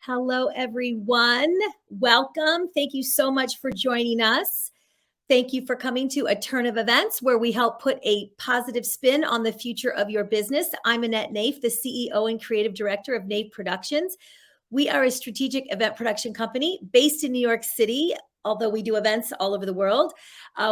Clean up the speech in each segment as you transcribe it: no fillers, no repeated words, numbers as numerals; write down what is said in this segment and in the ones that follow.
Hello, everyone. Welcome. Thank you so much for joining us. Thank you for coming to A Turn of Events, where we help put a positive spin on the future of your business. I'm Annette Naif, the CEO and Creative Director of Naif Productions. We are a strategic event production company based in New York City, although we do events all over the world.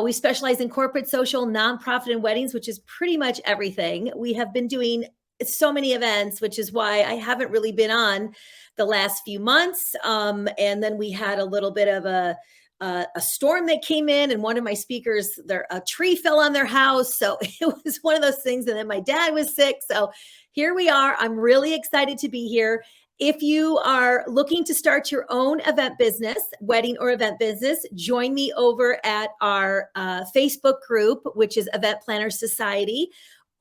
We specialize in corporate, social, nonprofit, and weddings, which is pretty much everything. We have been doing so many events, which is why I haven't really been on the last few months. And then we had a little bit of a storm that came in, and one of my speakers, a tree fell on their house. So it was one of those things. And then my dad was sick. So here we are. I'm really excited to be here. If you are looking to start your own event business, wedding or event business, join me over at our Facebook group, which is Event Planners Society.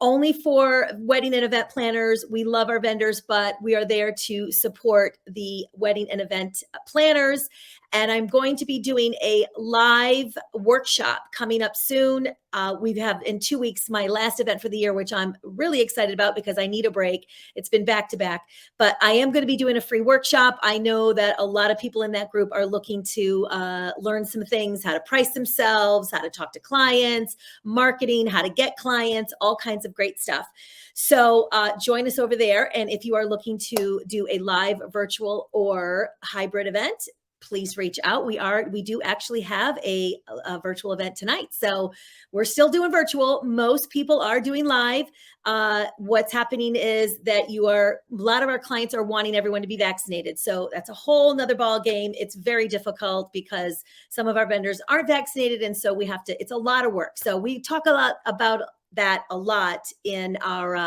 Only for wedding and event planners. We love our vendors, but we are there to support the wedding and event planners. And I'm going to be doing a live workshop coming up soon. We have in 2 weeks my last event for the year, which I'm really excited about because I need a break. It's been back to back, but I am going to be doing a free workshop. I know that a lot of people in that group are looking to learn some things, how to price themselves, how to talk to clients, marketing, how to get clients, all kinds of great stuff. So join us over there. And if you are looking to do a live, virtual, or hybrid event, please reach out. We do actually have a virtual event tonight. So we're still doing virtual. Most people are doing live. What's happening is that a lot of our clients are wanting everyone to be vaccinated. So that's a whole nother ball game. It's very difficult because some of our vendors aren't vaccinated. And so it's a lot of work. So we talk a lot about that a lot in our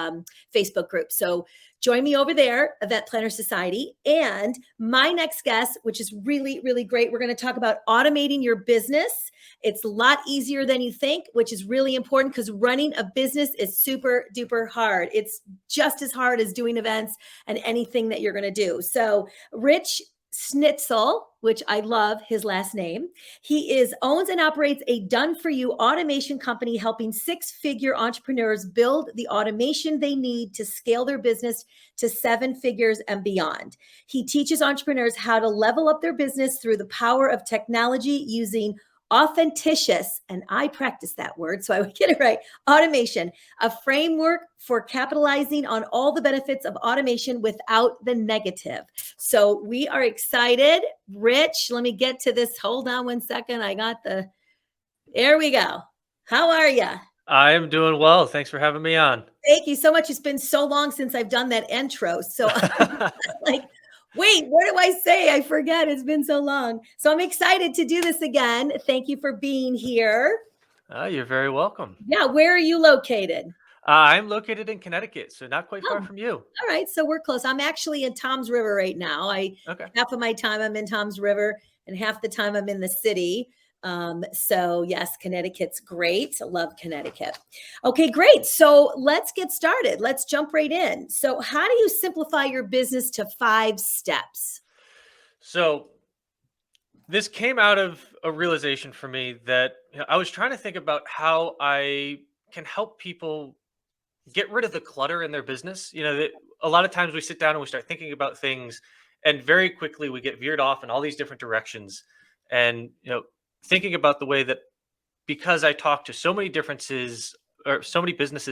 Facebook group. So join me over there, Event Planner Society. And my next guest, which is really, really great, we're going to talk about automating your business. It's a lot easier than you think, which is really important because running a business is super duper hard. It's just as hard as doing events and anything that you're going to do. So Rich Schnitzel, which I love his last name. He owns and operates a done-for-you automation company helping six-figure entrepreneurs build the automation they need to scale their business to 7 figures and beyond. He teaches entrepreneurs how to level up their business through the power of technology using Authenticious, and I practice that word so I would get it right, automation, a framework for capitalizing on all the benefits of automation without the negative. So we are excited. Rich, let me get to this. Hold on one second. There we go. How are you? I am doing well. Thanks for having me on. Thank you so much. It's been so long since I've done that intro. So like, wait, what do I say? I forget. It's been so long. So I'm excited to do this again. Thank you for being here. You're very welcome. Yeah. Where are you located? I'm located in Connecticut, so not quite far from you. All right. So we're close. I'm actually in Toms River right now. Half of my time I'm in Toms River and half the time I'm in the city. So yes, Connecticut's great. I love Connecticut. Okay, great. So let's get started. Let's jump right in. So how do you simplify your business to 5 steps? So this came out of a realization for me that I was trying to think about how I can help people get rid of the clutter in their business. That a lot of times we sit down and we start thinking about things, and very quickly we get veered off in all these different directions. And thinking about the way that, because I talk to so many businesses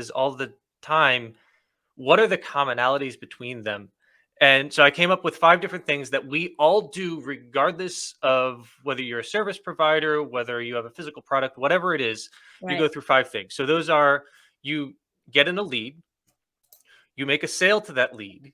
all the time, what are the commonalities between them? And so I came up with 5 different things that we all do, regardless of whether you're a service provider, whether you have a physical product, whatever it is. Right. You go through 5 things. So those are: you get in a lead, you make a sale to that lead,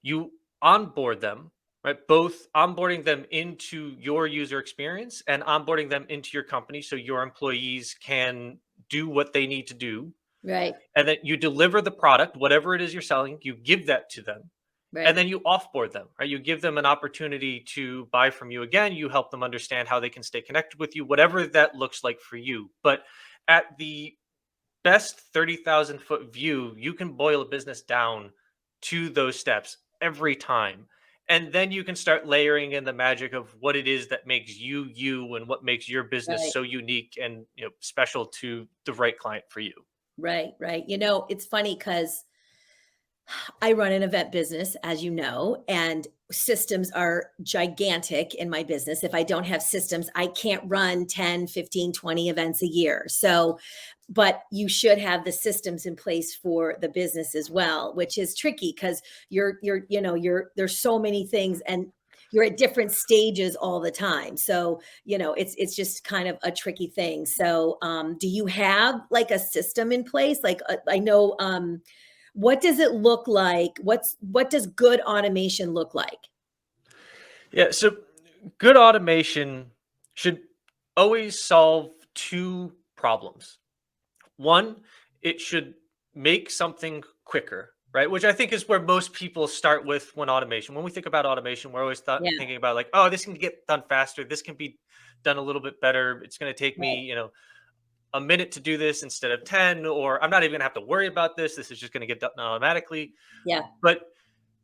you onboard them, right? Both onboarding them into your user experience and onboarding them into your company so your employees can do what they need to do. Right. And then you deliver the product, whatever it is you're selling, you give that to them. Right. And then you offboard them, right? You give them an opportunity to buy from you again. You help them understand how they can stay connected with you, whatever that looks like for you. But at the best 30,000 foot view, you can boil a business down to those steps every time. And then you can start layering in the magic of what it is that makes you you and what makes your business so unique and special to the right client for you. Right. It's funny because I run an event business, as you know, and systems are gigantic in my business. If I don't have systems, I can't run 10, 15, 20 events a year. So, but you should have the systems in place for the business as well, which is tricky because there's so many things and you're at different stages all the time. So, it's just kind of a tricky thing. So, do you have like a system in place? Like, I know, what does it look like? What does good automation look like? Yeah, so good automation should always solve two problems. One, it should make something quicker, right? Which I think is where most people start with when automation. When we think about automation, we're always Yeah, thinking about like, oh, this can get done faster. This can be done a little bit better. It's going to take me, right. a minute to do this instead of 10, or I'm not even going to have to worry about this. This is just going to get done automatically. Yeah, But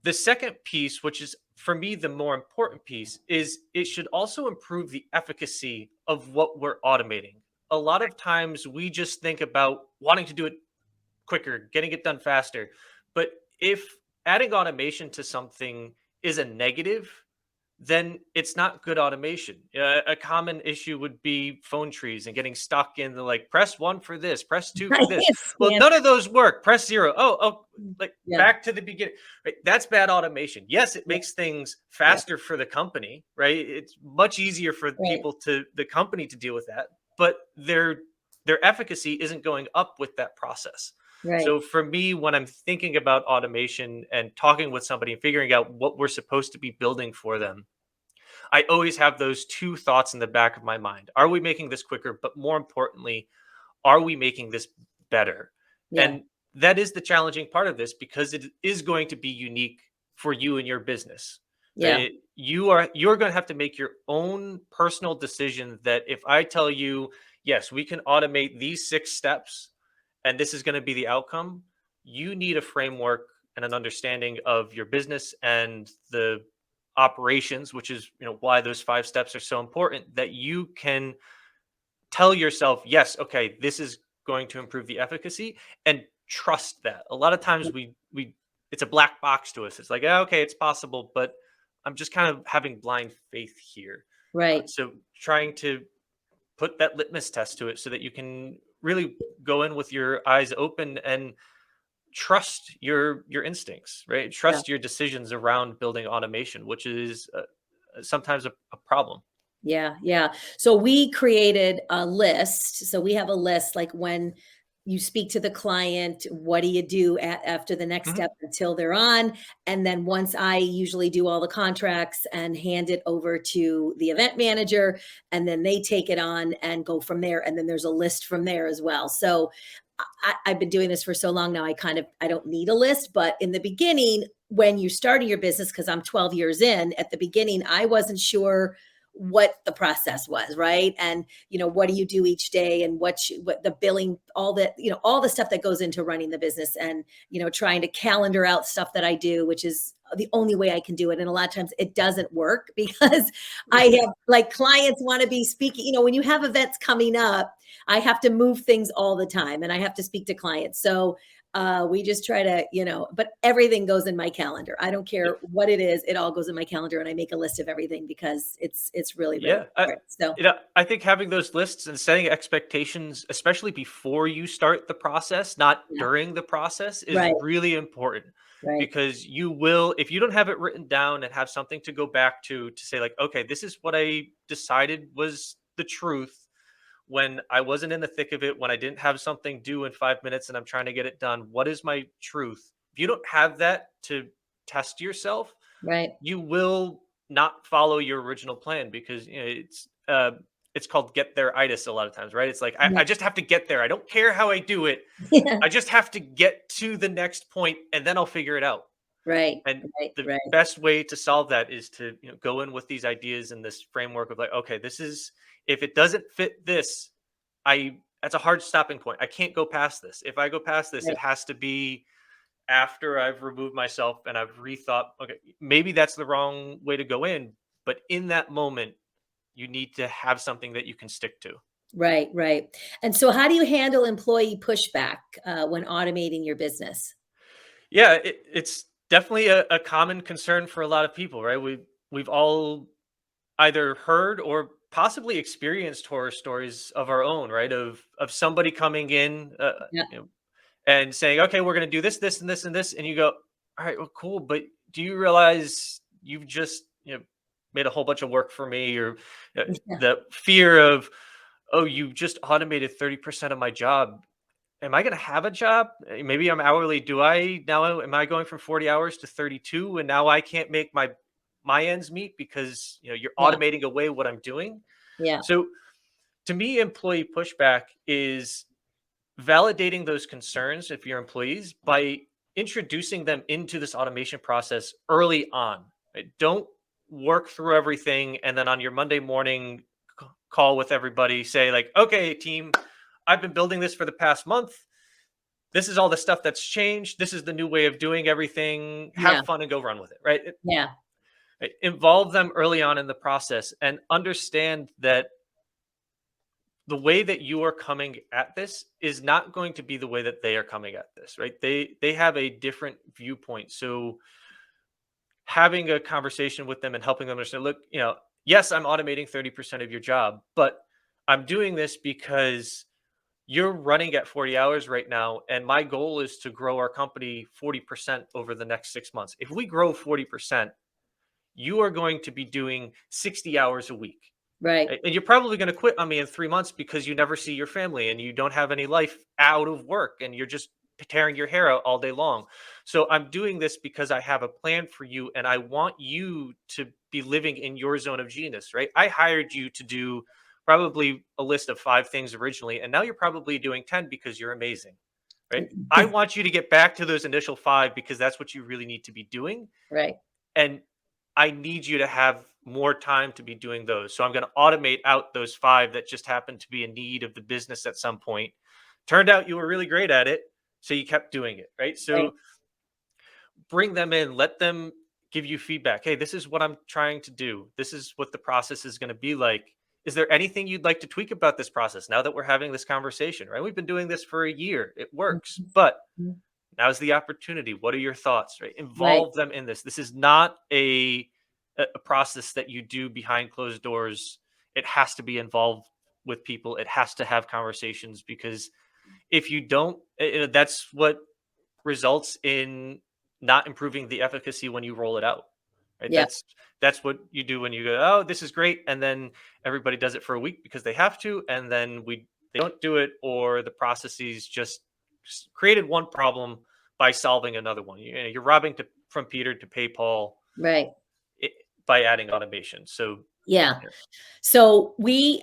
the second piece, which is for me the more important piece, is it should also improve the efficacy of what we're automating. A lot of times we just think about wanting to do it quicker, getting it done faster. But if adding automation to something is a negative, then it's not good automation. A common issue would be phone trees and getting stuck in the like press one for this, press two I for this. can't Well, stand none of those work. Press zero. Oh, like Yeah, back to the beginning. Right? That's bad automation. Yes, it yeah, makes things yeah, faster for the company, right? It's much easier for right, the company to deal with that, but their efficacy isn't going up with that process. right. So for me, when I'm thinking about automation and talking with somebody and figuring out what we're supposed to be building for them, I always have those two thoughts in the back of my mind. Are we making this quicker? But more importantly, are we making this better? Yeah, And that is the challenging part of this because it is going to be unique for you and your business. yeah, Right? You're going to have to make your own personal decision that if I tell you, yes, we can automate these 6 steps and this is going to be the outcome, you need a framework and an understanding of your business and the operations, which is why those 5 steps are so important, that you can tell yourself, yes, okay, this is going to improve the efficacy, and trust that. A lot of times we it's a black box to us. It's like, "Yeah, okay, it's possible, but I'm just kind of having blind faith here." right. So trying to put that litmus test to it so that you can really go in with your eyes open and trust your instincts, right? Yeah. Trust your decisions around building automation, which is sometimes a problem. Yeah, yeah. So we created a list. So we have a list like when you speak to the client, what do you do after the next Mhm. step until they're on? And then once I usually do all the contracts and hand it over to the event manager, and then they take it on and go from there. And then there's a list from there as well. So I've been doing this for so long now. I don't need a list, but in the beginning, when you're starting your business, because I'm 12 years in, at the beginning, I wasn't sure what the process was, right? And what do you do each day, and what the billing, all that, all the stuff that goes into running the business, and trying to calendar out stuff that I do, which is the only way I can do it. And a lot of times it doesn't work because I have like clients want to be speaking, when you have events coming up, I have to move things all the time and I have to speak to clients. So we just try to, but everything goes in my calendar. I don't care what it is. It all goes in my calendar and I make a list of everything because it's really, really Yeah, important. So I think having those lists and setting expectations, especially before you start the process, not yeah, during the process, is right, really important right, because you will, if you don't have it written down and have something to go back to say like, okay, this is what I decided was the truth when I wasn't in the thick of it, when I didn't have something due in 5 minutes and I'm trying to get it done. What is my truth? If you don't have that to test yourself, right. you will not follow your original plan because it's called get there itis a lot of times, right? It's like Yeah, I just have to get there. I don't care how I do it. yeah, I just have to get to the next point and then I'll figure it out. right, And right, the right, best way to solve that is to go in with these ideas and this framework of like, okay, this is, if it doesn't fit this, I that's a hard stopping point. I can't go past this. If I go past this, it right. has to be after I've removed myself and I've rethought, okay, maybe that's the wrong way to go in, but in that moment, you need to have something that you can stick to. Right, right. And so how do you handle employee pushback when automating your business? Yeah, it's definitely a common concern for a lot of people, right? We've all either heard or possibly experienced horror stories of our own, right? Of somebody coming in, Yeah. you know, and saying, "Okay, we're going to do this, this, and this, and this," and you go, "All right, well, cool, but do you realize you've just made a whole bunch of work for me?" Or Yeah. the fear of, "Oh, you just automated 30% of my job. Am I going to have a job? Maybe I'm hourly. Do I now? Am I going from 40 hours to 32, and now I can't make my ends meet because you're Yeah. automating away what I'm doing?" Yeah. So to me, employee pushback is validating those concerns if you're employees by introducing them into this automation process early on. Right? Don't work through everything and then on your Monday morning call with everybody say like, "Okay, team, I've been building this for the past month. This is all the stuff that's changed. This is the new way of doing everything. Yeah. Have fun and go run with it." Right? Yeah. Involve them early on in the process and understand that the way that you are coming at this is not going to be the way that they are coming at this, right? They have a different viewpoint. So having a conversation with them and helping them understand, look, yes, I'm automating 30% of your job, but I'm doing this because you're running at 40 hours right now, and my goal is to grow our company 40% over the next 6 months. If we grow 40%, you are going to be doing 60 hours a week. Right. And you're probably going to quit on me in 3 months because you never see your family and you don't have any life out of work and you're just tearing your hair out all day long. So I'm doing this because I have a plan for you and I want you to be living in your zone of genius, right? I hired you to do probably a list of 5 things originally, and now you're probably doing 10 because you're amazing, right? I want you to get back to those initial 5 because that's what you really need to be doing. Right. And I need you to have more time to be doing those. So I'm going to automate out those 5 that just happened to be in need of the business at some point. Turned out you were really great at it, so you kept doing it, right? Right. So bring them in, let them give you feedback. Hey, this is what I'm trying to do. This is what the process is going to be like. Is there anything you'd like to tweak about this process now that we're having this conversation, right? We've been doing this for a year. It works, but Mhm. now's the opportunity. What are your thoughts, right? Right. Involve them in this. This is not a process that you do behind closed doors. It has to be involved with people. It has to have conversations because if you don't, that's what results in not improving the efficacy when you roll it out. Right? Yeah. That's what you do when you go, "Oh, this is great," and then everybody does it for a week because they have to, and then they don't do it, or the processes just created one problem by solving another one. You're robbing from Peter to pay Paul Right. i- by adding automation. So Yeah. yeah. So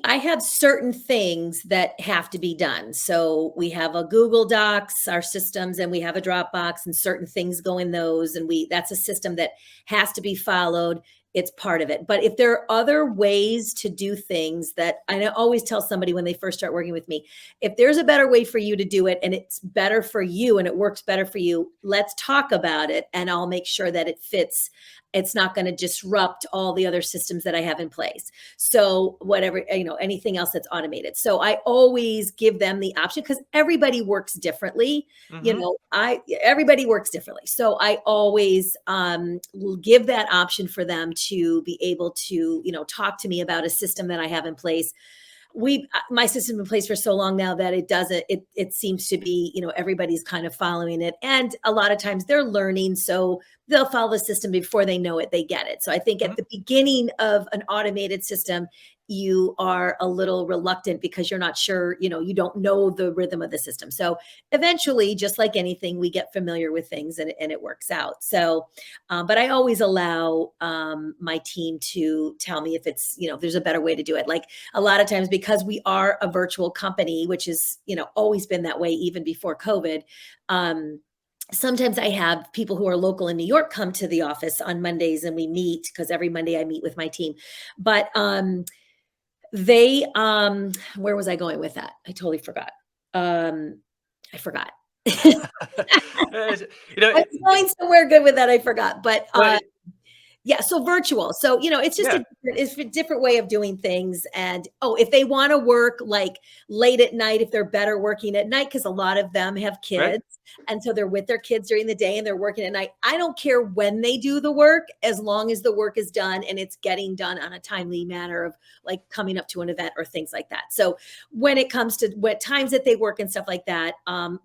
I have certain things that have to be done. So we have a Google Docs, our systems, and we have a Dropbox, and certain things go in those. And that's a system that has to be followed. It's part of it. But if there are other ways to do things that I always tell somebody when they first start working with me, if there's a better way for you to do it and it's better for you and it works better for you, let's talk about it and I'll make sure that it fits. It's not going to disrupt all the other systems that I have in place. So whatever, anything else that's automated. So I always give them the option because everybody works differently. Hmm. Everybody works differently. So I always will give that option for them to be able to, talk to me about a system that I have in place. My system in place for so long now that it seems to be, everybody's kind of following it, and a lot of times they're learning, so they'll follow the system before they know it, they get it. So I think at the beginning of an automated system, you are a little reluctant because you're not sure, you don't know the rhythm of the system. So eventually, just like anything, we get familiar with things and it works out. So but I always allow my team to tell me if it's, if there's a better way to do it. Like a lot of times, because we are a virtual company, which is, always been that way even before COVID. Sometimes I have people who are local in New York come to the office on Mondays and we meet because every Monday I meet with my team. But they where was I going with that? I totally forgot. I forgot. you know, I was going somewhere good with that. I forgot. But well, Yeah, so virtual. So, it's just Yeah. it's a different way of doing things. And if they want to work like late at night, if they're better working at night, because a lot of them have Right. kids. And so they're with their kids during the day and they're working at night. I don't care when they do the work, as long as the work is done and it's getting done on a timely manner of like coming up to an event or things like that. So when it comes to what times that they work and stuff like that,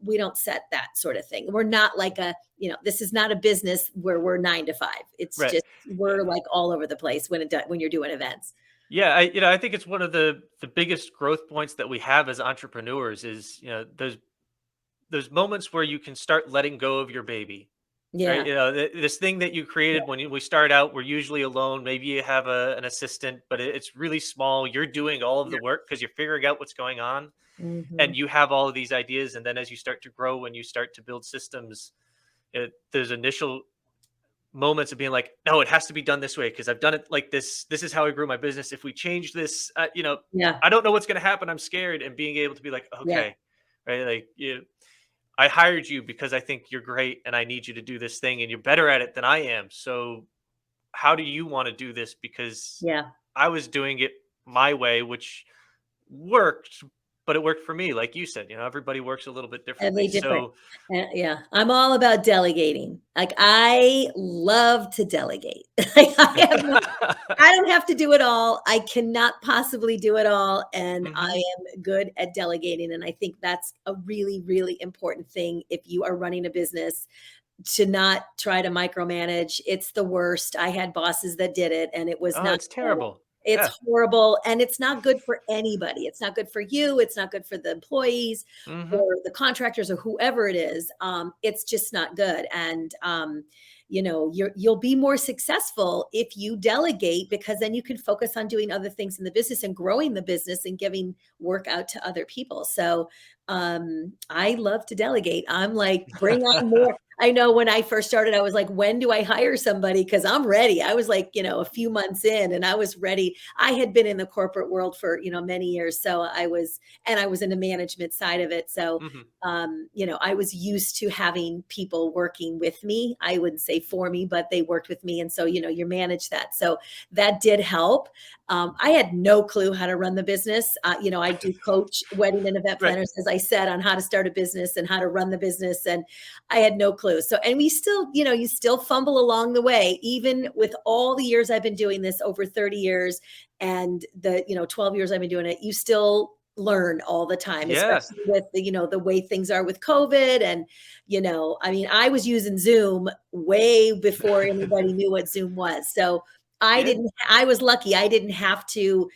we don't set that sort of thing. We're not like this is not a business where we're 9 to 5. It's Right. just, we're like all over the place when you're doing events. Yeah, I think it's one of the biggest growth points that we have as entrepreneurs is, those moments where you can start letting go of your baby. Right, Yeah. this thing that you created when we start out, we're usually alone. Maybe you have an assistant, but it's really small. You're doing all of Yeah. the work because you're figuring out what's going on, Hmm. and you have all of these ideas. And then as you start to grow, when you start to build systems, there's initial moments of being like, no, it has to be done this way because I've done it like this. This is how I grew my business. If we change this, Yeah. I don't know what's going to happen. I'm scared, and being able to be like, Yeah. okay, right, like I hired you because I think you're great and I need you to do this thing and you're better at it than I am. So how do you want to do this? Because Yeah. I was doing it my way, which worked, but it worked for me. Like you said, everybody works a little bit differently. Every different. So Yeah. I'm all about delegating. Like I love to delegate. Like I don't have to do it all. I cannot possibly do it all. And I hmm am good at delegating. And I think that's a really, really important thing if you are running a business, to not try to micromanage. It's the worst. I had bosses that did it and it was oh, not it's good. terrible. It's Yeah. horrible and it's not good for anybody. It's not good for you. It's not good for the employees hmm or the contractors or whoever it is. It's just not good. And you'll be more successful if you delegate, because then you can focus on doing other things in the business and growing the business and giving work out to other people. So I love to delegate. I'm like, bring on more. I know when I first started, I was like, when do I hire somebody? Because I'm ready. I was like, a few months in and I was ready. I had been in the corporate world for, many years. So I was in the management side of it. So, hmm I was used to having people working with me. I wouldn't say for me, but they worked with me. And so, you manage that. So that did help. I had no clue how to run the business. I do coach wedding and event Right. planners, as I said, on how to start a business and how to run the business. And I had no clue. So, and we still, you still fumble along the way, even with all the years I've been doing this, over 30 years and the, 12 years I've been doing it, you still learn all the time, Yeah. especially with the way things are with COVID. And, I mean, I was using Zoom way before anybody knew what Zoom was. So Yeah. I was lucky. I didn't have to,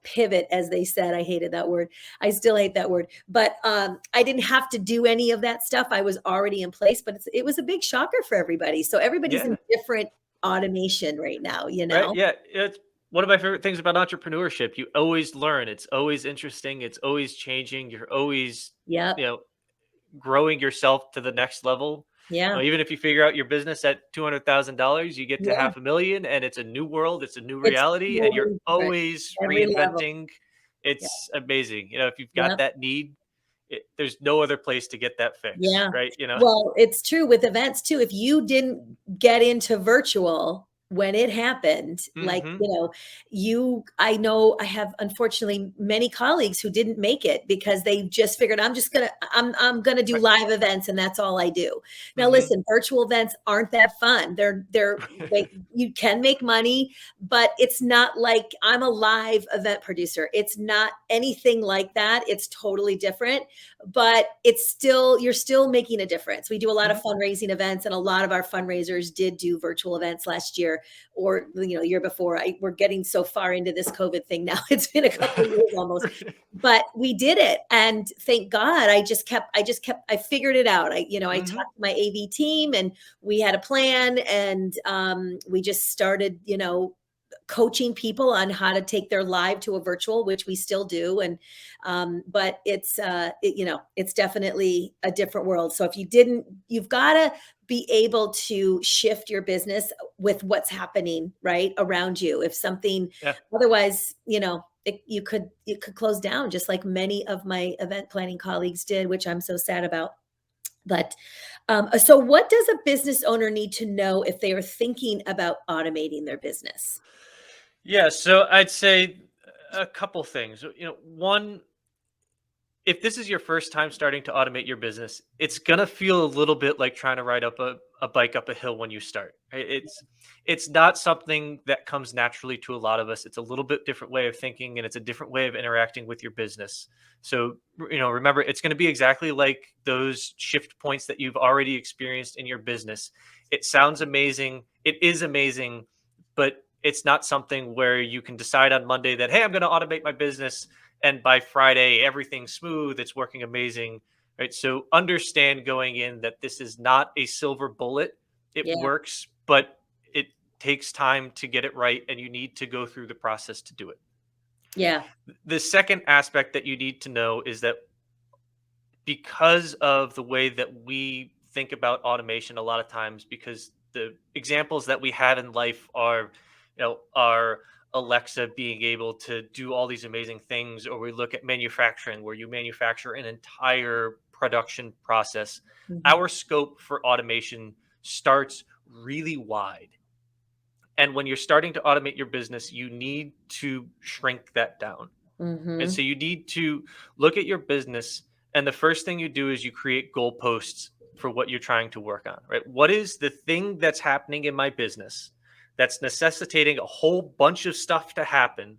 pivot, as they said. I hated that word. I still hate that word, but I didn't have to do any of that stuff. I was already in place, but it was a big shocker for everybody. So everybody's in Yeah. different automation right now, Right. Yeah. It's one of my favorite things about entrepreneurship. You always learn. It's always interesting. It's always changing. You're always, Yep. you know, growing yourself to the next level. Yeah. Even if you figure out your business at $200,000, you get to Yeah. 500,000, and it's a new world. It's a new It's reality, and you're totally different. always Every level. reinventing. Yeah. It's amazing. If you've got Yep. that need, there's no other place to get that fix, Yeah. right? Well, it's true with events too. If you didn't get into virtual when it happened, like, hmm I know I have unfortunately many colleagues who didn't make it because they just figured I'm gonna do Right. live events and that's all I do. Now hmm listen, virtual events aren't that fun. You can make money, but it's not like I'm a live event producer. It's not anything like that. It's totally different, but you're still making a difference. We do a lot of hmm fundraising events and a lot of our fundraisers did do virtual events last year or, the year before. We're getting so far into this COVID thing now. It's been a couple of years almost, but we did it. And thank God I figured it out. I hmm talked to my AV team and we had a plan and we just started, coaching people on how to take their live to a virtual, which we still do. And but it's definitely a different world. So if you didn't, you've got to be able to shift your business with what's happening right around you. If something, Yeah. otherwise, it could close down, just like many of my event planning colleagues did, which I'm so sad about. But so what does a business owner need to know if they are thinking about automating their business? Yeah, so I'd say a couple things. One, if this is your first time starting to automate your business, it's gonna feel a little bit like trying to ride up a bike up a hill when you start. Right? It's not something that comes naturally to a lot of us. It's a little bit different way of thinking, and it's a different way of interacting with your business. So remember, it's going to be exactly like those shift points that you've already experienced in your business. It sounds amazing. It is amazing, but it's not something where you can decide on Monday that, hey, I'm going to automate my business, and by Friday everything's smooth, it's working amazing, right? So understand going in that this is not a silver bullet. It Yeah, works, but it takes time to get it right, and you need to go through the process to do it. yeah, The second aspect that you need to know is that because of the way that we think about automation a lot of times, because the examples that we have in life are our Alexa being able to do all these amazing things, or we look at manufacturing where you manufacture an entire production process. mhm, Our scope for automation starts really wide, and when you're starting to automate your business, you need to shrink that down. And mhm, so you need to look at your business, and the first thing you do is you create goalposts for what you're trying to work on, right? What is the thing that's happening in my business that's necessitating a whole bunch of stuff to happen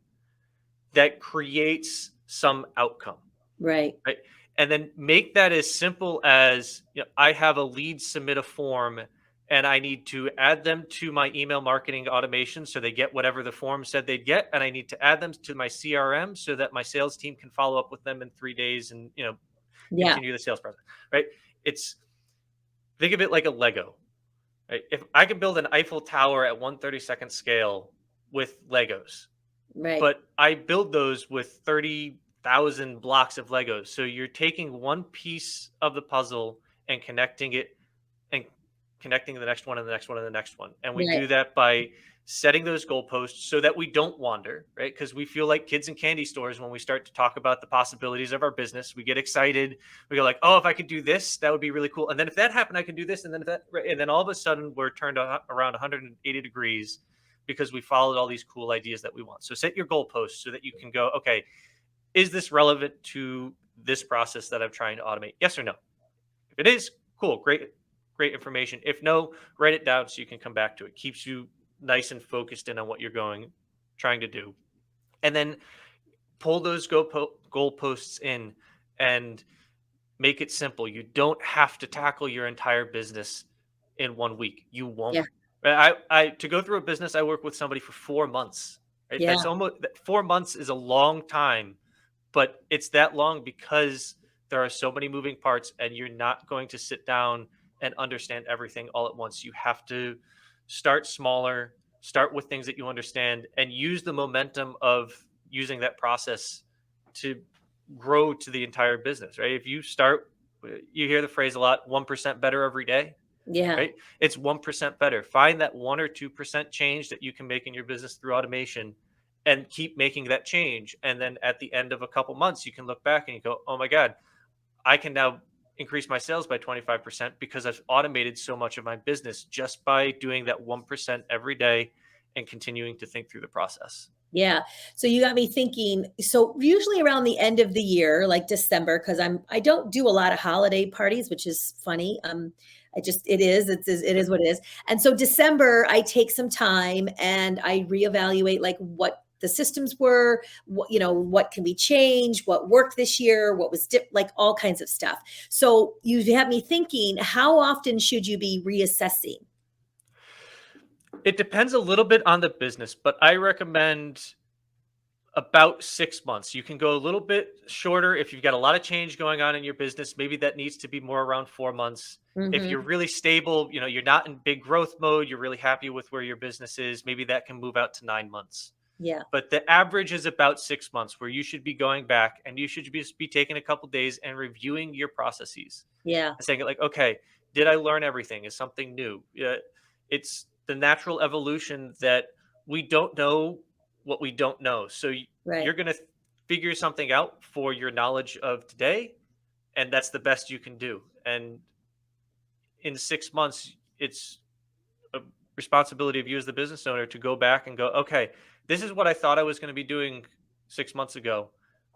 that creates some outcome, right, right? And then make that as simple as, I have a lead submit a form, and I need to add them to my email marketing automation so they get whatever the form said they'd get. And I need to add them to my CRM so that my sales team can follow up with them in 3 days and, yeah, continue the sales process, right? It's Think of it like a Lego, right? If I could build an Eiffel Tower at 1/32nd scale with Legos, right, but I build those with 30,000 blocks of Legos. So you're taking one piece of the puzzle and connecting it, and connecting the next one and the next one and the next one. And we right, do that by setting those goalposts so that we don't wander, right? Because we feel like kids in candy stores when we start to talk about the possibilities of our business. We get excited. We go like, "Oh, if I could do this, that would be really cool." And then if that happened, I could do this. And then if that, right? And then all of a sudden, we're turned around 180 degrees because we followed all these cool ideas that we want. So set your goalposts so that you can go, okay, is this relevant to this process that I'm trying to automate? Yes or no? If it is, cool, great information. If no, write it down so you can come back to it. Keeps you nice and focused in on what you're trying to do. And then pull those goalposts in and make it simple. You don't have to tackle your entire business in 1 week. You won't. yeah, I to go through a business, I work with somebody for 4 months. Right? yeah, That's almost 4 months is a long time, but it's that long because there are so many moving parts, and you're not going to sit down and understand everything all at once. You have to start smaller, start with things that you understand, and use the momentum of using that process to grow to the entire business, right? If you start, you hear the phrase a lot, 1% better every day, yeah, right? It's 1% better. Find that 1 or 2% change that you can make in your business through automation, and keep making that change. And then at the end of a couple months, you can look back and you go, oh my God, I can now increase my sales by 25% because I've automated so much of my business just by doing that 1% every day and continuing to think through the process. yeah. So you got me thinking. So usually around the end of the year, like December, because I don't do a lot of holiday parties, which is funny. I just it is what it is. And so December, I take some time and I reevaluate like what the systems were, what can we change, what worked this year, what was like all kinds of stuff. So you have me thinking, how often should you be reassessing? It depends a little bit on the business, but I recommend about 6 months. You can go a little bit shorter if you've got a lot of change going on in your business. Maybe that needs to be more around 4 months. If you're Hmm. really stable, you're not in big growth mode, you're really happy with where your business is, maybe that can move out to 9 months. Yeah, But the average is about 6 months where you should be going back, and you should be taking a couple days and reviewing your processes yeah, and saying like, okay, did I learn everything? Is something new? It's the natural evolution that we don't know what we don't know. So right. you're going to figure something out for your knowledge of today, and that's the best you can do. And in 6 months, it's a responsibility of you as the business owner to go back and go, okay, this is what I thought I was going to be doing 6 months ago.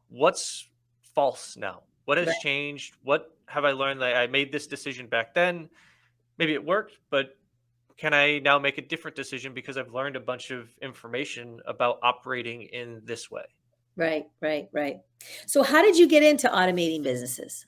What's false now? What has Right. changed? What have I learned that I made this decision back then? Maybe it worked, but can I now make a different decision because I've learned a bunch of information about operating in this way? Right. Right. Right. So how did you get into automating businesses?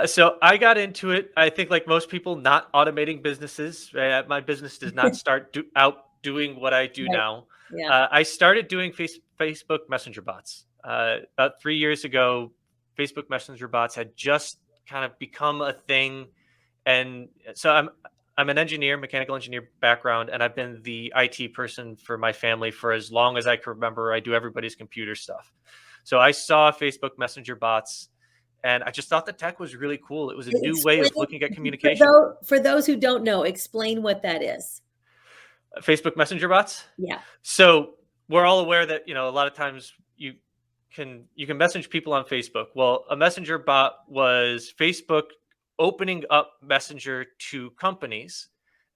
So I got into it. I think, like most people, not automating businesses. Right? My business does not start out doing what I do Right. now. Yeah. I started doing Facebook Messenger bots about 3 years ago. Facebook Messenger bots had just kind of become a thing, and so I'm an engineer, mechanical engineer background, and I've been the IT person for my family for as long as I can remember. I do everybody's computer stuff. So I saw Facebook Messenger bots, and I just thought the tech was really cool. It was a new way of Explain looking at communication. for those who don't know, explain what that is. Facebook Messenger bots. Yeah. So we're all aware that a lot of times you can message people on Facebook. Well, a messenger bot was Facebook opening up Messenger to companies,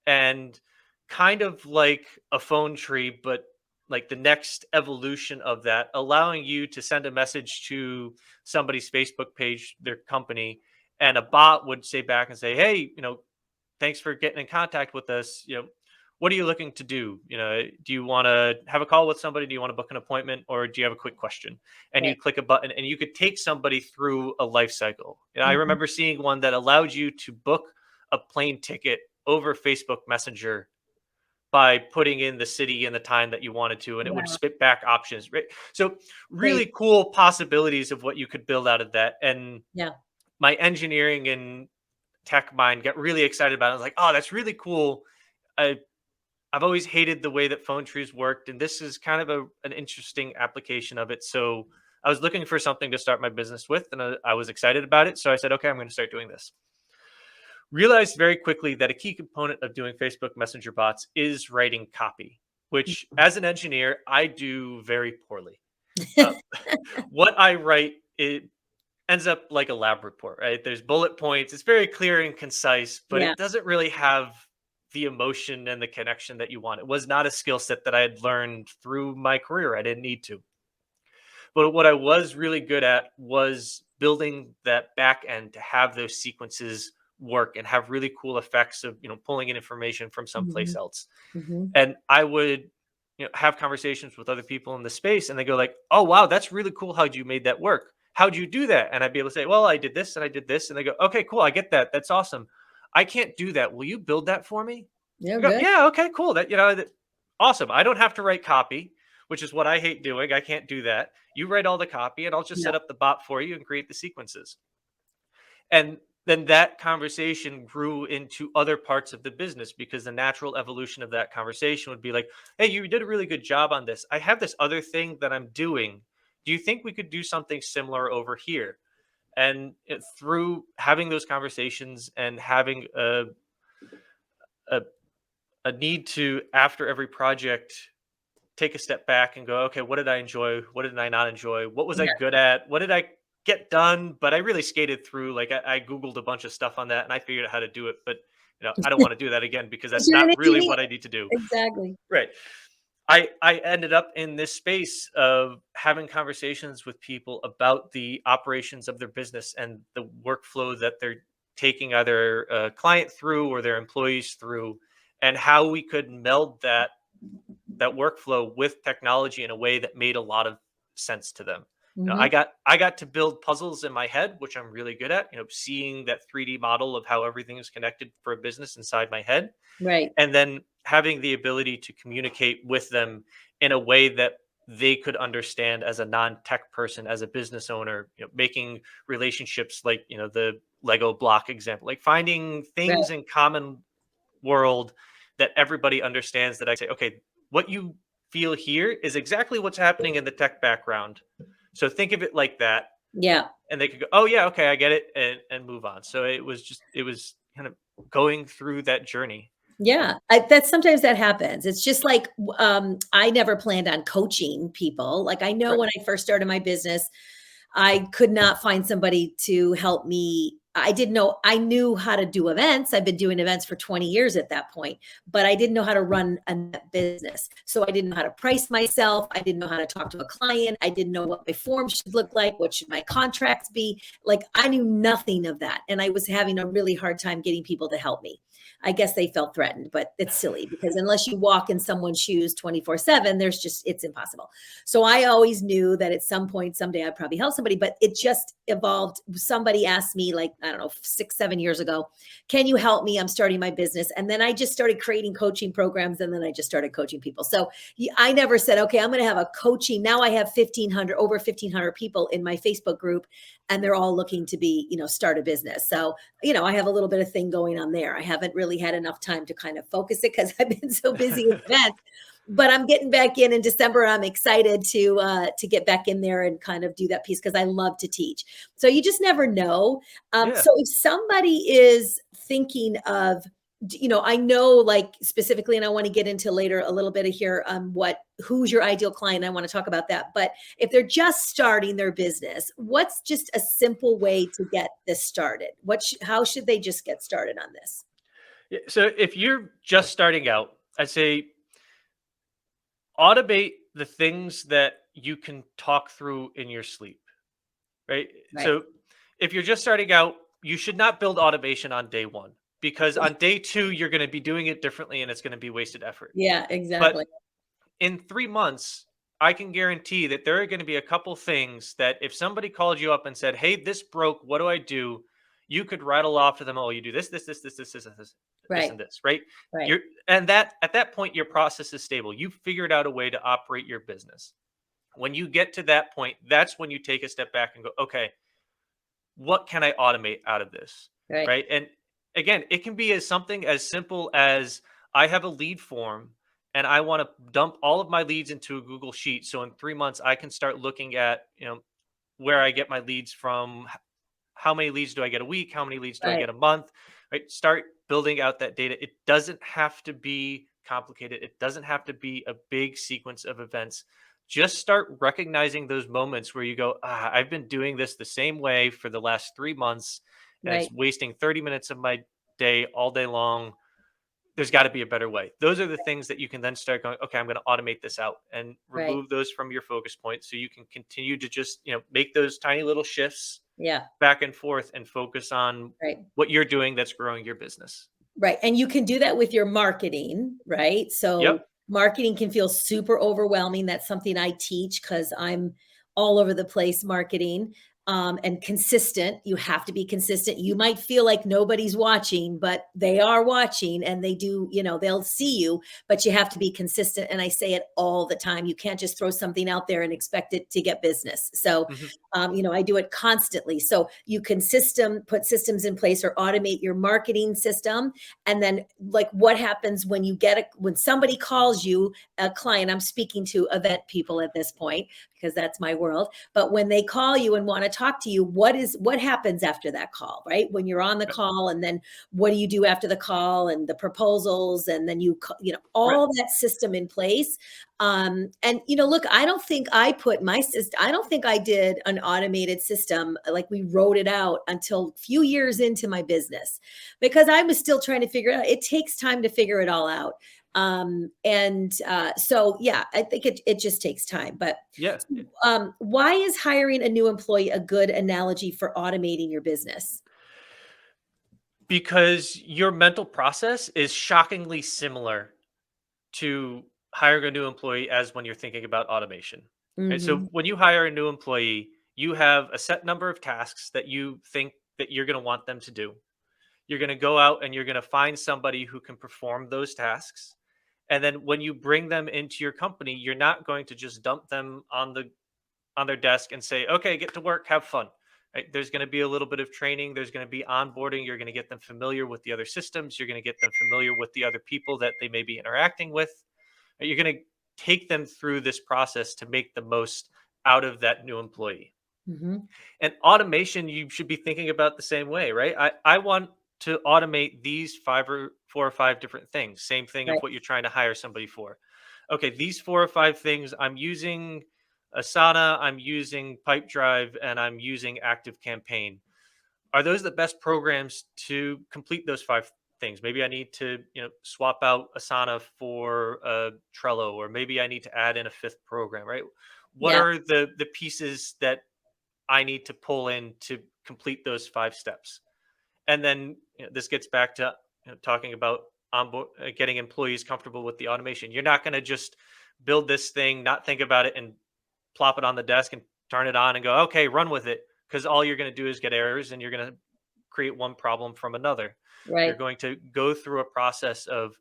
and kind of like a phone tree, but like the next evolution of that, allowing you to send a message to somebody's Facebook page, their company, and a bot would say back and say, "Hey, thanks for getting in contact with us. What are you looking to do? Do you want to have a call with somebody? Do you want to book an appointment, or do you have a quick question?" And Right. you click a button, and you could take somebody through a life cycle. I Mhm. remember seeing one that allowed you to book a plane ticket over Facebook Messenger by putting in the city and the time that you wanted to, and it would Wow. spit back options. Right? So Great. really cool possibilities of what you could build out of that. And Yeah. my engineering and tech mind got really excited about it. I was like, oh, that's really cool. I I've always hated the way that phone trees worked, and this is kind of an interesting application of it. So I was looking for something to start my business with, and I was excited about it. So I said, okay, I'm going to start doing this. Realized very quickly that a key component of doing Facebook Messenger bots is writing copy, which as an engineer, I do very poorly. Uh, what I write, it ends up like a lab report, right? There's bullet points. It's very clear and concise, but Yeah. it doesn't really have the emotion and the connection that you want. It was not a skill set that I had learned through my career. I didn't need to. But what I was really good at was building that back end to have those sequences work and have really cool effects of, pulling in information from someplace Mhm. else. Mhm. And I would, have conversations with other people in the space, and they go like, "Oh, wow, that's really cool. How'd you made that work? How'd you do that?" And I'd be able to say, "Well, I did this and I did this." And they go, "Okay, cool. I get that. That's awesome. I can't do that. Will you build that for me?" Yeah, I go, good. "Yeah, okay, cool. Awesome. I don't have to write copy, which is what I hate doing. I can't do that. You write all the copy, and I'll just Yeah. set up the bot for you and create the sequences." And then that conversation grew into other parts of the business, because the natural evolution of that conversation would be like, "Hey, you did a really good job on this. I have this other thing that I'm doing. Do you think we could do something similar over here?" And through having those conversations and having a, a need to, after every project, take a step back and go, okay, what did I enjoy? What did I not enjoy? What was I Yeah. good at? What did I get done? But I really skated through, like I Googled a bunch of stuff on that and I figured out how to do it. But I don't want to do that again, because 'Cause that's you're not an really engineer. what I need to do. Exactly. Right. I ended up in this space of having conversations with people about the operations of their business and the workflow that they're taking either a client through or their employees through, and how we could meld that workflow with technology in a way that made a lot of sense to them. Mhm. I got to build puzzles in my head, which I'm really good at, seeing that 3D model of how everything is connected for a business inside my head, Right. and then having the ability to communicate with them in a way that they could understand as a non-tech person, as a business owner, making relationships like, the Lego block example, like finding Right. things in common world that everybody understands, that I say, okay, what you feel here is exactly what's happening in the tech background. So think of it like that. Yeah. And they could go, oh yeah, okay, I get it, and move on. So it was kind of going through that journey. Yeah, that sometimes that happens. It's just like, I never planned on coaching people. Like, I know Right. when I first started my business, I could not find somebody to help me I didn't know, I knew how to do events. I've been doing events for 20 years at that point, but I didn't know how to run a business. So I didn't know how to price myself. I didn't know how to talk to a client. I didn't know what my form should look like. What should my contracts be? Like, I knew nothing of that. And I was having a really hard time getting people to help me. I guess they felt threatened, but it's silly because unless you walk in someone's shoes 24/7, it's impossible. So I always knew that at some point, someday I'd probably help somebody, but it just evolved. Somebody asked me, like, I don't know, 6, 7 years ago, can you help me? I'm starting my business. And then I just started creating coaching programs. And then I just started coaching people. So I never said, okay, I'm going to have a coaching. Now I have over 1,500 people in my Facebook group, and they're all looking to start a business. So, I have a little bit of thing going on there. I haven't really had enough time to kind of focus it because I've been so busy with events. But I'm getting back in December. I'm excited to get back in there and kind of do that piece because I love to teach. So you just never know. Yeah. So if somebody is thinking of, I know, like, specifically, and I want to get into later a little bit of here, who's your ideal client. I want to talk about that. But if they're just starting their business, what's just a simple way to get this started? How should they just get started on this? Yeah, so if you're just starting out, I'd say automate the things that you can talk through in your sleep, right? Right. So if you're just starting out, you should not build automation on day one, because on day two, you're going to be doing it differently and it's going to be wasted effort. Yeah, But exactly. in 3 months, I can guarantee that there are going to be a couple things that if somebody called you up and said, "Hey, this broke, what do I do?" You could rattle off to them, "Oh, you do this, this, this, this, this, this, this, Right. and this," right? Right. You're and that at that point, your process is stable. You've figured out a way to operate your business. When you get to that point, that's when you take a step back and go, "Okay, what can I automate out of this?" Right. Right? And again, it can be as something as simple as I have a lead form and I want to dump all of my leads into a Google Sheet. So in 3 months, I can start looking at, where I get my leads from. How many leads do I get a week? How many leads do I Right. get a month? Right? Start building out that data. It doesn't have to be complicated. It doesn't have to be a big sequence of events. Just start recognizing those moments where you go, I've been doing this the same way for the last 3 months, and Right. it's wasting 30 minutes of my day all day long. There's got to be a better way. Those are the things that you can then start going, okay, I'm going to automate this out and Right. remove those from your focus points so you can continue to just, make those tiny little shifts Yeah. back and forth and focus on Right. what you're doing that's growing your business. Right. And you can do that with your marketing, right? So Yep. marketing can feel super overwhelming. That's something I teach because I'm all over the place marketing, and consistent. You have to be consistent. You might feel like nobody's watching, but they are watching, and they do, they'll see you, but you have to be consistent. And I say it all the time. You can't just throw something out there and expect it to get business. So Mhm. I do it constantly. So you can put systems in place or automate your marketing system. And then, like, what happens when when somebody calls you, a client, I'm speaking to event people at this point, because that's my world. But when they call you and want to talk to you, what happens after that call, right? When you're on the Yep. call, and then what do you do after the call, and the proposals, and then Right. all that system in place. And look, I don't think I don't think I did an automated system, like we wrote it out, until a few years into my business, because I was still trying to figure it out. It takes time to figure it all out. So yeah, I think it just takes time. But Yeah. why is hiring a new employee a good analogy for automating your business? Because your mental process is shockingly similar to hiring a new employee as when you're thinking about automation. Right? So Hmm. when you hire a new employee, you have a set number of tasks that you think that you're going to want them to do. You're going to go out and you're going to find somebody who can perform those tasks. And then when you bring them into your company, you're not going to just dump them on their desk and say, "Okay, get to work, have fun." Right? There's going to be a little bit of training. There's going to be onboarding. You're going to get them familiar with the other systems. You're going to get them familiar with the other people that they may be interacting with. Right? You're going to take them through this process to make the most out of that new employee. Hmm. And automation, you should be thinking about the same way, right? I want to automate these 4 or 5 different things. Same thing of Right. what you're trying to hire somebody for. Okay, these 4 or 5 things, I'm using Asana, I'm using Pipedrive, and I'm using Active Campaign. are those the best programs to complete those 5 things? Maybe I need to, swap out Asana for Trello, or maybe I need to add in a fifth program, right? What Yeah. are the pieces that I need to pull in to complete those 5 steps? And then this gets back to talking about getting employees comfortable with the automation. You're not going to just build this thing, not think about it, and plop it on the desk and turn it on and go, okay, run with it. Because all you're going to do is get errors, and you're going to create one problem from another. You're Right. going to go through a process of,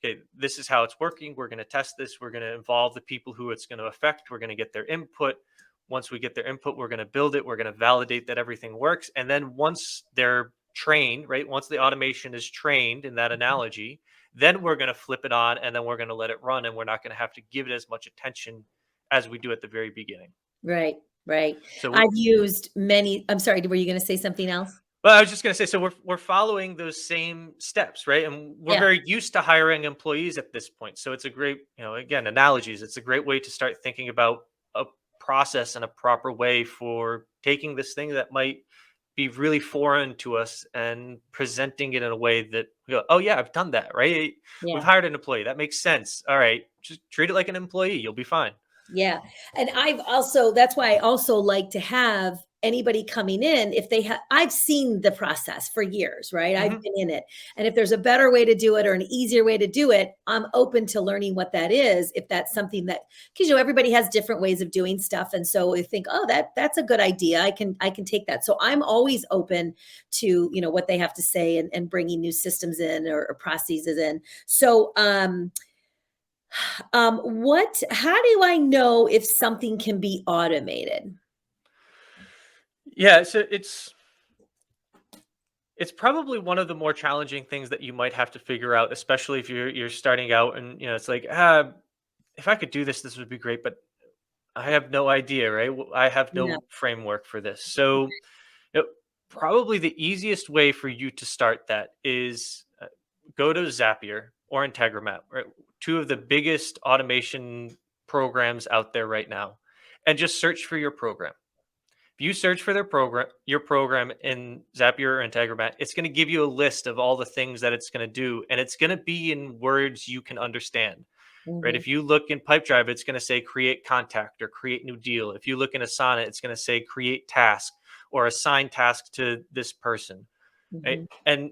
okay, this is how it's working. We're going to test this. We're going to involve the people who it's going to affect. We're going to get their input. Once we get their input, we're going to build it. We're going to validate that everything works. And then once they're trained, right? Once the automation is trained in that analogy, then we're going to flip it on, and then we're going to let it run, and we're not going to have to give it as much attention as we do at the very beginning. Right. Right. So I've used many. I'm sorry. Were you going to say something else? well, I was just going to say, so we're following those same steps, right? And we're Yeah. very used to hiring employees at this point. So it's a great, again, analogies. It's a great way to start thinking about a process and a proper way for taking this thing that might be really foreign to us and presenting it in a way that we go, oh yeah, I've done that, right? We've Yeah. hired an employee. That makes sense. All right, just treat it like an employee. You'll be fine. Yeah. And that's why I also like to have anybody coming in if they have, I've seen the process for years, right? I've Hmm. been in it. And if there's a better way to do it or an easier way to do it, I'm open to learning what that is. If that's something that, because, everybody has different ways of doing stuff. And so we think, oh, that's a good idea. I can take that. So I'm always open to, what they have to say, and bringing new systems in, or processes in. So, how do I know if something can be automated? Yeah, so it's probably one of the more challenging things that you might have to figure out, especially if you're starting out, and it's like, if I could do this, this would be great, but I have no idea, right? I have Yeah. no framework for this. So, you know, probably the easiest way for you to start that is go to Zapier or Integromat, right? Two of the biggest automation programs out there right now, and just search for your program. If you search for your program in Zapier or Integromat, it's going to give you a list of all the things that it's going to do, and it's going to be in words you can understand, right? Mhm. If you look in Pipedrive, it's going to say create contact or create new deal. If you look in Asana, it's going to say create task or assign task to this person, right? Mhm. And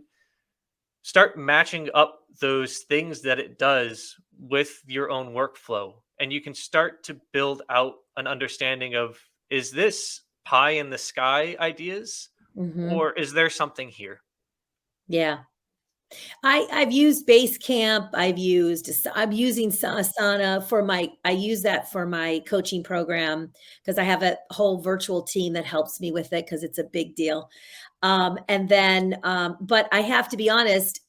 start matching up those things that it does with your own workflow. And you can start to build out an understanding of, is this pie in the sky ideas, Mhm. or is there something here? Yeah. I've used Basecamp. I'm using Asana for I use that for my coaching program, because I have a whole virtual team that helps me with it, because it's a big deal. And then, but I have to be honest,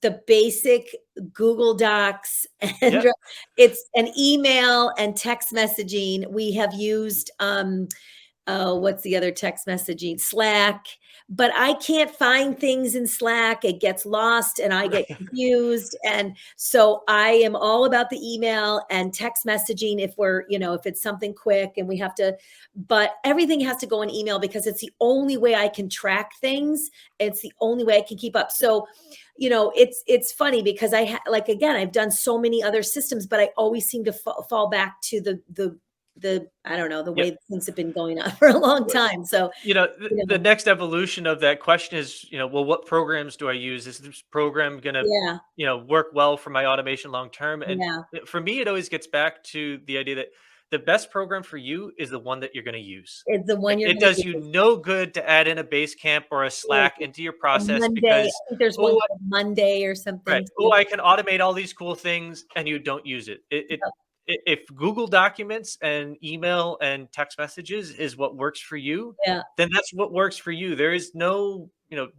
the basic Google Docs and Yep. it's an email and text messaging. We have used, oh, what's the other text messaging? Slack. But I can't find things in Slack. It gets lost and I get confused. And so I am all about the email and text messaging if if it's something quick and we have to, but everything has to go in email, because it's the only way I can track things. It's the only way I can keep up. So, it's funny because like, again, I've done so many other systems, but I always seem to fall back to the I don't know, the Yep. way things have been going on for a long time. So, The next evolution of that question is, well, what programs do I use? Is this program going to, yeah, work well for my automation long term? And yeah, for me, it always gets back to the idea that the best program for you is the one that you're going to use. it's the one Right? you're It gonna does you use. no good to add in a Basecamp or a Yeah, Slack into your a process Monday. because, I think there's one oh, called Monday or right, something oh, too. I can automate all these cool things, and you don't use it. If Google Documents and email and text messages is what works for you, Yeah, then that's what works for you. There is no,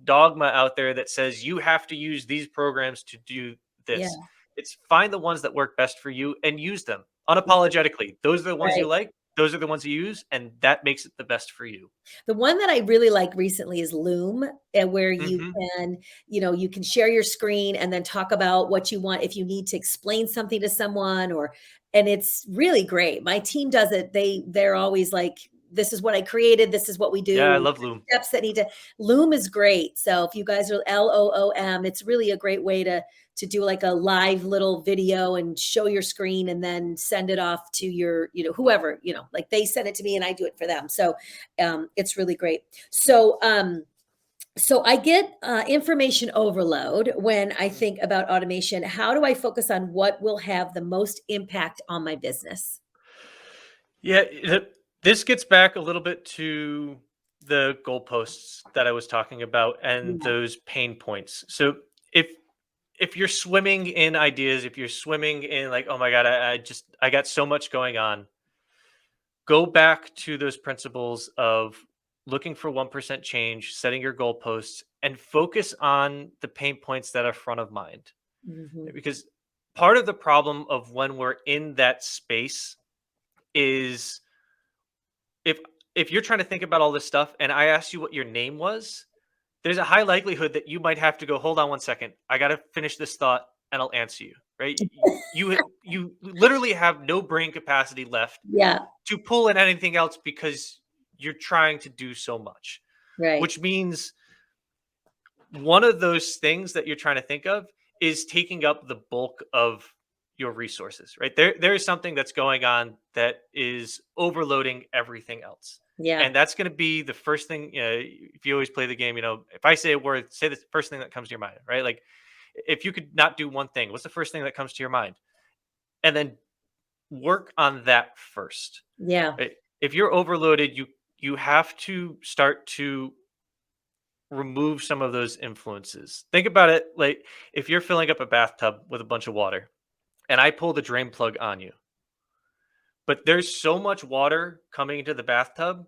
dogma out there that says you have to use these programs to do yeah, this. It's find the ones that work best for you and use them yeah, unapologetically. Those are the ones you right. like. Those are the ones you use, and that makes it the best for you. The one that I really like recently is Loom, and where Hmm. you can share your screen and then talk about what you want if you need to explain something to someone, and it's really great. My team does it. They're always like, this is what I created. This is what we Yeah, I do. love Loom. Steps that need to, Loom is great. So if you guys are LOOM, it's really a great way to do like a live little video and show your screen and then send it off to your, whoever, like they send it to me and I do it for them. So it's really great. So I get information overload when I think about automation. How do I focus on what will have the most impact on my business? Yeah, this gets back a little bit to the goalposts that I was talking about and Yeah. those pain points. So if you're swimming in ideas, if you're swimming in like, oh my God, I got so much going on, go back to those principles of looking for 1% change, setting your goalposts, and focus on the pain points that are front of mind. Mhm. Because part of the problem of when we're in that space is if if you're trying to think about all this stuff and I asked you what your name was, there's a high likelihood that you might have to go, hold on one second. I got to finish this thought and I'll answer you. Right? You literally have no brain capacity left Yeah. to pull in anything else because you're trying to do so much, Right. which means one of those things that you're trying to think of is taking up the bulk of your resources, right? There is something that's going on that is overloading everything else. Yeah. And that's going to be the first thing, if you always play the game, if I say a word, say the first thing that comes to your mind, right? Like if you could not do one thing, what's the first thing that comes to your mind? And then work on that first. Yeah. Right? If you're overloaded, you have to start to remove some of those influences. Think about it like if you're filling up a bathtub with a bunch of water and I pull the drain plug on you, but there's so much water coming into the bathtub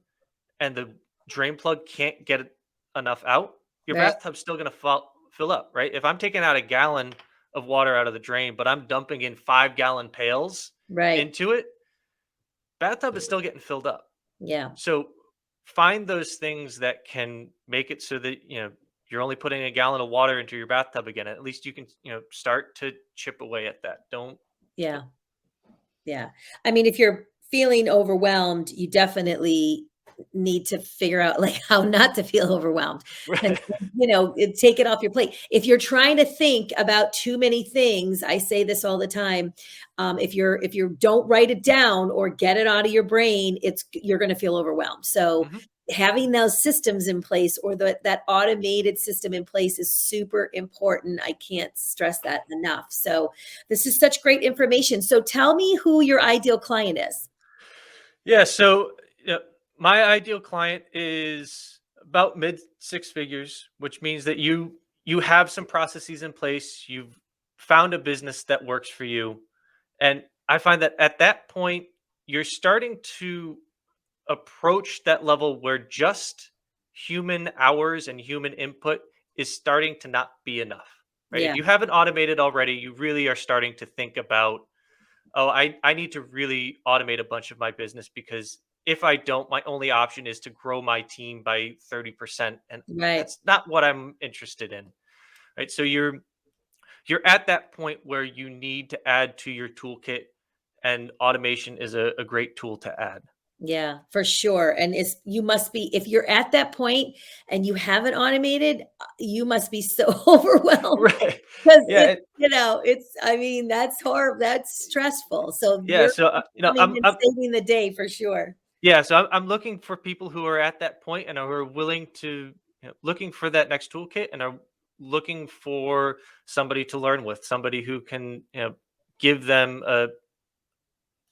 and the drain plug can't get enough out, your Right. bathtub's still going to fill up, right? If I'm taking out a gallon of water out of the drain, but I'm dumping in 5-gallon pails Right. into it, bathtub is still getting filled up. Yeah. So find those things that can make it so that you're only putting a gallon of water into your bathtub again. At least you can start to chip away at that. Don't. Yeah. Yeah. I mean, if you're feeling overwhelmed, you definitely need to figure out like how not to feel overwhelmed and take it off your plate. If you're trying to think about too many things, I say this all the time. If you don't write it down or get it out of your brain, you're going to feel overwhelmed. So Mhm. having those systems in place or that automated system in place is super important. I can't stress that enough. So this is such great information. So tell me who your ideal client is. Yeah. So my ideal client is about mid six figures, which means that you have some processes in place. You've found a business that works for you, and I find that at that point you're starting to approach that level where just human hours and human input is starting to not be enough, right? If Yeah. you haven't automated already, you really are starting to think about, oh, I need to really automate a bunch of my business because if I don't, my only option is to grow my team by 30%. And Right. that's not what I'm interested in. Right. So you're at that point where you need to add to your toolkit and automation is a great tool to add. Yeah, for sure. And you must be, if you're at that point and you haven't automated, you must be so overwhelmed Right. because Yeah. I mean, that's horrible. That's stressful. So Yeah, you're so, coming and saving the day for sure. yeah, so I'm looking for people who are at that point and are willing to, looking for that next toolkit and are looking for somebody to learn with, somebody who can, give them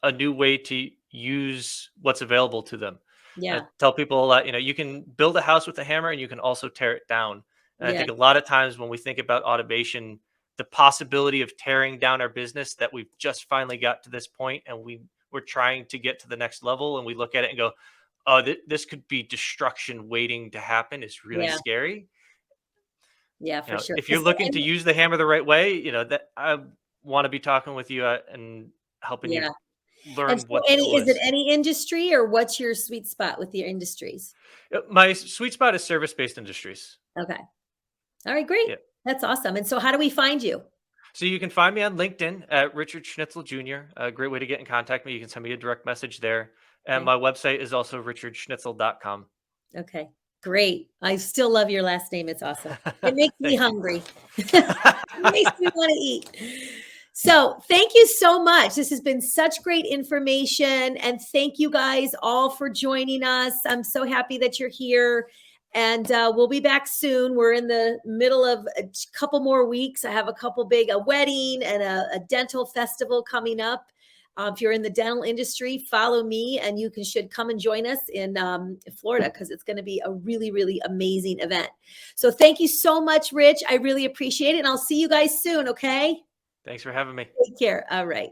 a new way to use what's available to them. I Yeah. tell people a lot, you can build a house with a hammer and you can also tear it down. And I Yeah. think a lot of times when we think about automation, the possibility of tearing down our business that we've just finally got to this point and we're trying to get to the next level and we look at it and go, oh, this could be destruction waiting to happen is really Yeah. scary. Yeah, for sure. If you're looking to use the hammer the right way, that I want to be talking with you and helping you Yeah. And learn so what the tool is it is. any industry or what's your sweet spot with your industries? My sweet spot is service-based industries. Okay. All right, great. Yeah. That's awesome. And so how do we find you? So you can find me on LinkedIn at Richard Schnitzel Jr. A great way to get in contact with me. You can send me a direct message there. And Okay. my website is also richardschnitzel.com. Okay. Great. I still love your last name. It's awesome. It makes me Thank you. hungry. It makes me want to eat. So thank you so much. This has been such great information. And thank you guys all for joining us. I'm so happy that you're here. And we'll be back soon. We're in the middle of a couple more weeks. I have a wedding and a dental festival coming up. If you're in the dental industry, follow me, and you should come and join us in Florida, because it's going to be a really, really amazing event. So thank you so much, Rich. I really appreciate it. And I'll see you guys soon. Okay. Thanks for having me. Take care. All right.